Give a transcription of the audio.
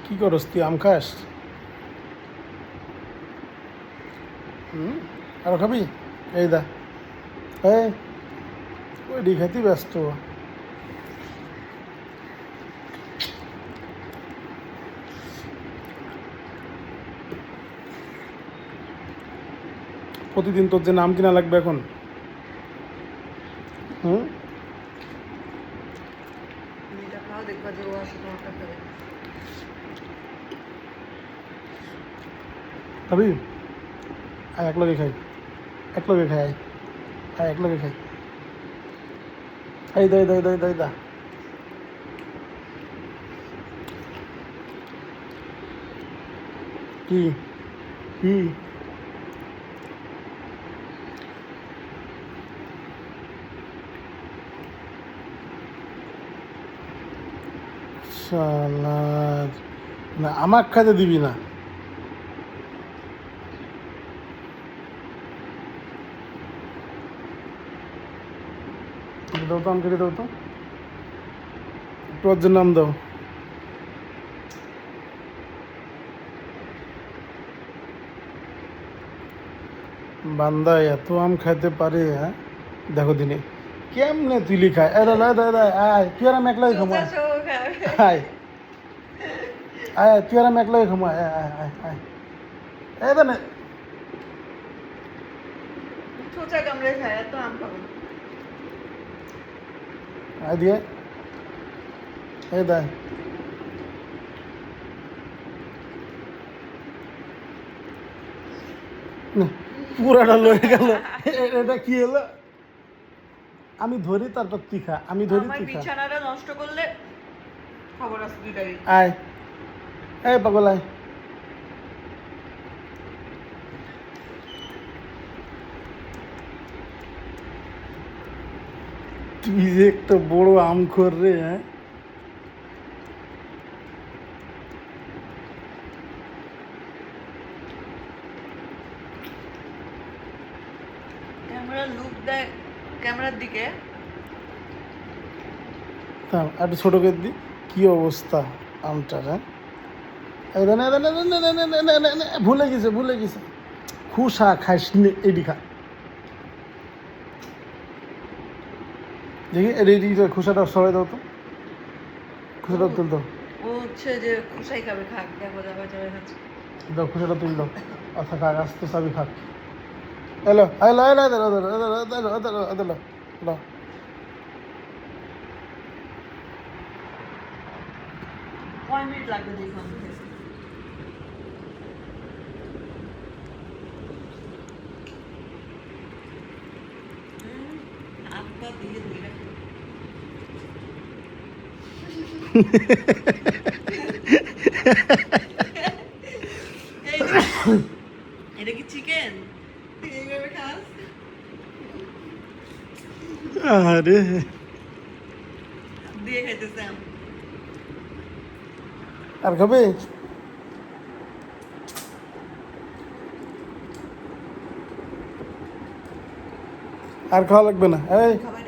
কি করস তুই আম খাস? আর খাবি? এই দা এই ওইডি খাইতে ব্যস্ত। প্রতিদিন তোর যে নাম কিনা লাগবে এখন। হুম এটা খাও, দেখবা যে ও আসলে তোমারটা খাবে। খাবি? আয় এক লগে খাই, এক লগে খাই, আয় আয় এক লগে খাই। এই দা দা দা দা দা কি কি শালার, না আমাক খাইতে দিবি না? কেটে দাও তো, আম কেটে দাও তো, একটু ওর জন্য আম দাও। বান্দা এত আম খাইতে পারে, হ্যাঁ? দেখো দিনে কেমনে তুলি খায়। আয় তুই আর আমি একলাই খামো, আয় চুচা সহ খাবে। আয় আয় তুই আর আমি একলাই খামো, আয় আয় আয় আয় এই দেনে চুচা কামড়ে খায়, এত আম খাবে না। আয় দিয়ে এই দেয় পুরাটা লয়ে গেল। এটা কি হলো? আমি ধরি তারপর তুই খা, আমি ধরি আমার তুই খা। বিছানাটা নষ্ট করলে খবর আছে দুইটারই। আয় এই পাগল আয়। তুই যে একটা বড় আম খোর রে, হ্যাঁ? ক্যামেরা লুক দেয় ক্যামেরার দিকে। থাম, একটু ছোট করে দি। কি অবস্থা আমটার, হ্যাঁ? এই দেন, এই দেন, এই দেন, এই দেন, এই দেন, এই দেন, এই দেন। ভুলে গেছে, ভুলে গেছে। খুশা খাইস নে, এডি খা। দেখি এডি খুশাটা সবাই দাও তো, খুশাটা তুল দাও। ও হচ্ছে যে খুশাই খাবে, খাক, দেখো যাবে যাবে খাচ্ছে। দাও খুশাটা তুল দাও। আচ্ছা খাক, আস্তে সাবি খাক। এলো এলো এলো এলো এলো এলো এলো এলো এলো এলো। কয় মিনিট লাগবে দেখলাম। আপা দিয়ে ধরে এই যে, এটা কি চিকেন? এইভাবে খাস? আরে দিয়ে খাইতেছে আম। আর খাবে? আর খাওয়া লাগবে না। এই খাবে